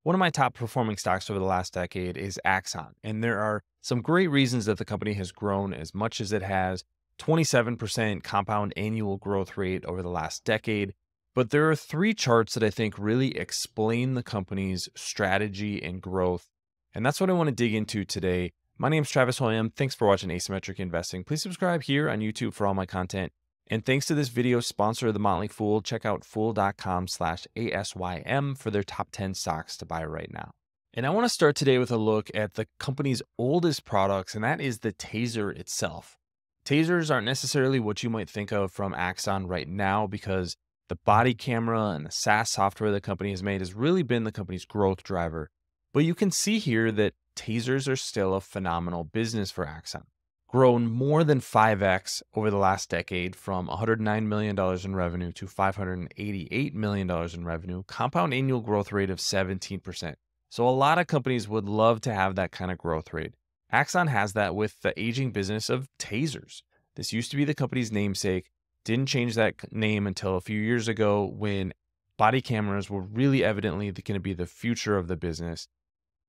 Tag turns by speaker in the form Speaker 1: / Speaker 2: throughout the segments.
Speaker 1: One of my top performing stocks over the last decade is Axon, and there are some great reasons that the company has grown as much as it has. 27% compound annual growth rate over the last decade. But there are three charts that I think really explain the company's strategy and growth. And that's what I want to dig into today. My name is Travis Hoium. Thanks for watching Asymmetric Investing. Please subscribe here on YouTube for all my content. And thanks to this video sponsor of the Motley Fool, check out fool.com/ASYM for their top 10 stocks to buy right now. And I want to start today with a look at the company's oldest products, and that is the Taser itself. Tasers aren't necessarily what you might think of from Axon right now because the body camera and the SaaS software the company has made has really been the company's growth driver. But you can see here that Tasers are still a phenomenal business for Axon. Grown more than 5x over the last decade from $109 million in revenue to $588 million in revenue, compound annual growth rate of 17%. So a lot of companies would love to have that kind of growth rate. Axon has that with the aging business of Tasers. This used to be the company's namesake, didn't change that name until a few years ago when body cameras were really evidently going to be the future of the business.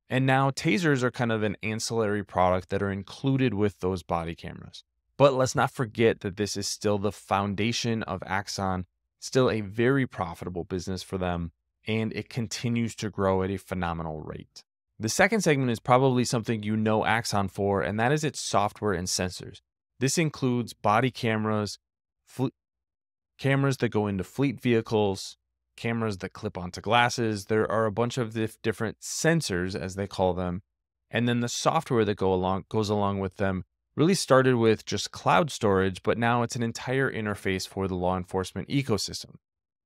Speaker 1: And now Tasers are kind of an ancillary product that are included with those body cameras. But let's not forget that this is still the foundation of Axon, still a very profitable business for them, and it continues to grow at a phenomenal rate. The second segment is probably something you know Axon for, and that is its software and sensors. This includes body cameras, cameras that go into fleet vehicles, cameras that clip onto glasses. There are a bunch of different sensors, as they call them. And then the software that goes along with them really started with just cloud storage, but now it's an entire interface for the law enforcement ecosystem.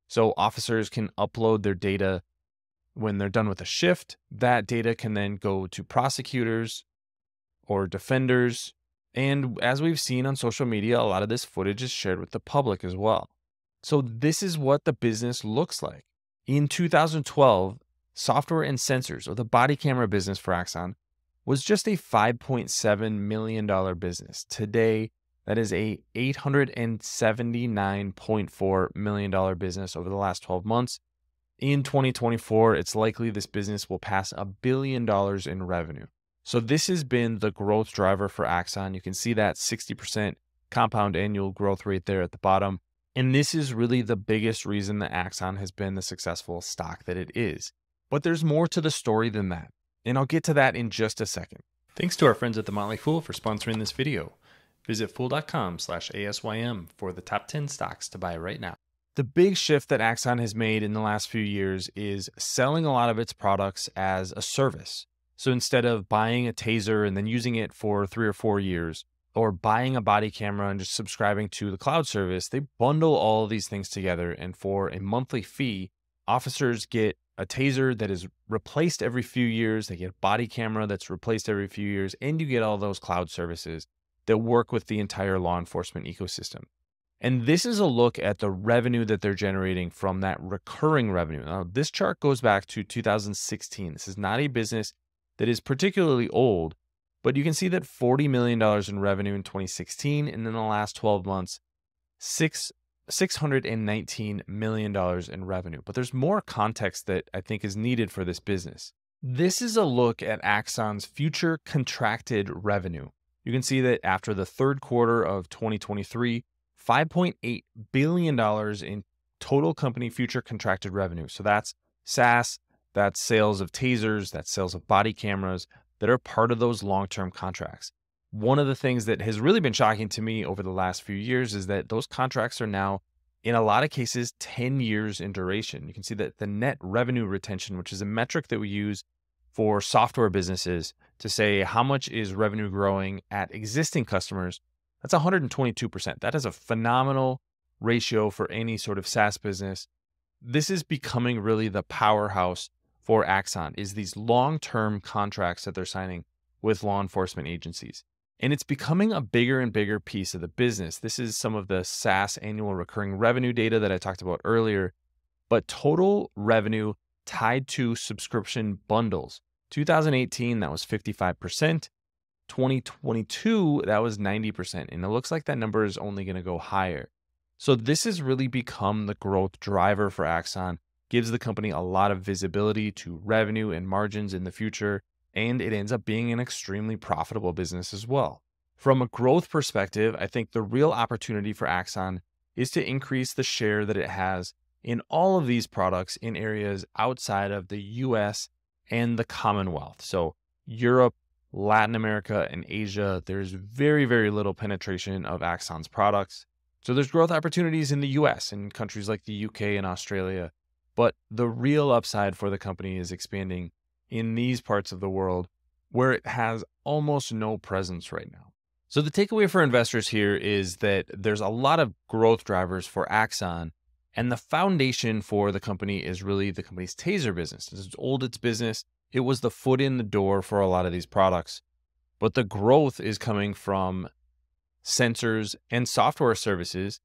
Speaker 1: So officers can upload their data when they're done with a shift. That data can then go to prosecutors or defenders. And as we've seen on social media, a lot of this footage is shared with the public as well. So this is what the business looks like. In 2012, software and sensors, or the body camera business for Axon, was just a $5.7 million business. Today, that is a $879.4 million business over the last 12 months. In 2024, it's likely this business will pass $1 billion in revenue. So this has been the growth driver for Axon. You can see that 60% compound annual growth rate there at the bottom. And this is really the biggest reason that Axon has been the successful stock that it is. But there's more to the story than that. And I'll get to that in just a second. Thanks to our friends at the Motley Fool for sponsoring this video. Visit fool.com/ASYM for the top 10 stocks to buy right now. The big shift that Axon has made in the last few years is selling a lot of its products as a service. So instead of buying a Taser and then using it for 3 or 4 years, or buying a body camera and just subscribing to the cloud service, they bundle all of these things together. And for a monthly fee, officers get a Taser that is replaced every few years. They get a body camera that's replaced every few years, and you get all those cloud services that work with the entire law enforcement ecosystem. And this is a look at the revenue that they're generating from that recurring revenue. Now, this chart goes back to 2016. This is not a business that is particularly old, but you can see that $40 million in revenue in 2016, and in the last 12 months, $619 million in revenue. But there's more context that I think is needed for this business. This is a look at Axon's future contracted revenue. You can see that after the third quarter of 2023, $5.8 billion in total company future contracted revenue. So that's SaaS, that's sales of Tasers, that's sales of body cameras that are part of those long-term contracts. One of the things that has really been shocking to me over the last few years is that those contracts are now, in a lot of cases, 10 years in duration. You can see that the net revenue retention, which is a metric that we use for software businesses to say how much is revenue growing at existing customers, that's 122%. That is a phenomenal ratio for any sort of SaaS business. This is becoming really the powerhouse for Axon, is these long-term contracts that they're signing with law enforcement agencies. And it's becoming a bigger and bigger piece of the business. This is some of the SaaS annual recurring revenue data that I talked about earlier, but total revenue tied to subscription bundles. 2018, that was 55%. 2022, that was 90%. And it looks like that number is only going to go higher. So this has really become the growth driver for Axon. gives the company a lot of visibility to revenue and margins in the future, and it ends up being an extremely profitable business as well. From a growth perspective, I think the real opportunity for Axon is to increase the share that it has in all of these products in areas outside of the US and the Commonwealth. So Europe, Latin America, and Asia, there's very, very little penetration of Axon's products. So there's growth opportunities in the US and countries like the UK and Australia. But the real upside for the company is expanding in these parts of the world where it has almost no presence right now. So the takeaway for investors here is that there's a lot of growth drivers for Axon, and the foundation for the company is really the company's Taser business. As old its business, it was the foot in the door for a lot of these products. But the growth is coming from sensors and software services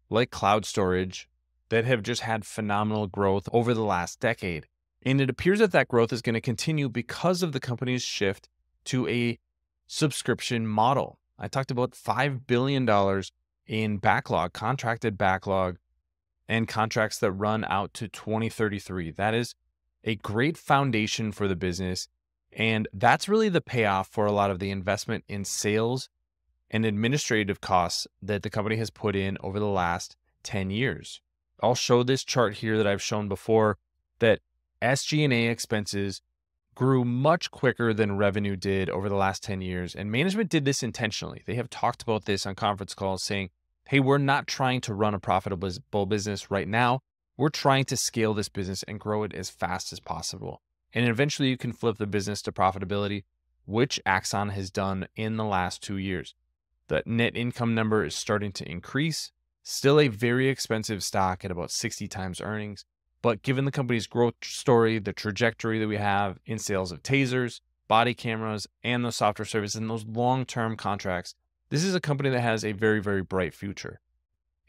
Speaker 1: like cloud storage that have just had phenomenal growth over the last decade. And it appears that growth is going to continue because of the company's shift to a subscription model. I talked about $5 billion in backlog, contracted backlog, and contracts that run out to 2033. That is a great foundation for the business. And that's really the payoff for a lot of the investment in sales and administrative costs that the company has put in over the last 10 years. I'll show this chart here that I've shown before that SG&A expenses grew much quicker than revenue did over the last 10 years. And management did this intentionally. They have talked about this on conference calls saying, hey, we're not trying to run a profitable business right now. We're trying to scale this business and grow it as fast as possible. And eventually you can flip the business to profitability, which Axon has done in the last 2 years. The net income number is starting to increase. Still a very expensive stock at about 60 times earnings. But given the company's growth story, the trajectory that we have in sales of tasers, body cameras, and those software services and those long-term contracts, this is a company that has a very, very bright future.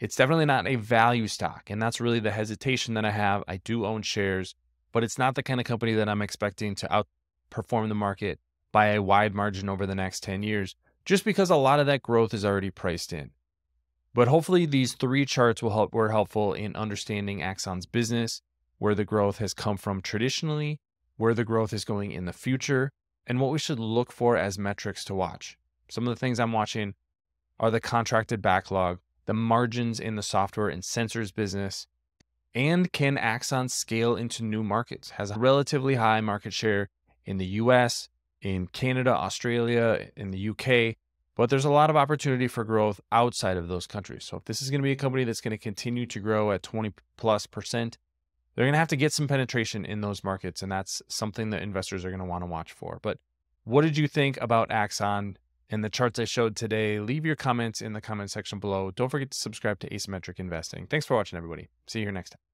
Speaker 1: It's definitely not a value stock, and that's really the hesitation that I have. I do own shares, but it's not the kind of company that I'm expecting to outperform the market by a wide margin over the next 10 years, just because a lot of that growth is already priced in. But hopefully these 3 charts were helpful in understanding Axon's business, where the growth has come from traditionally, where the growth is going in the future, and what we should look for as metrics to watch. Some of the things I'm watching are the contracted backlog, the margins in the software and sensors business, and can Axon scale into new markets? Has a relatively high market share in the US, in Canada, Australia, in the UK, but there's a lot of opportunity for growth outside of those countries. So if this is going to be a company that's going to continue to grow at 20+%, they're going to have to get some penetration in those markets. And that's something that investors are going to want to watch for. But what did you think about Axon and the charts I showed today? Leave your comments in the comment section below. Don't forget to subscribe to Asymmetric Investing. Thanks for watching, everybody. See you here next time.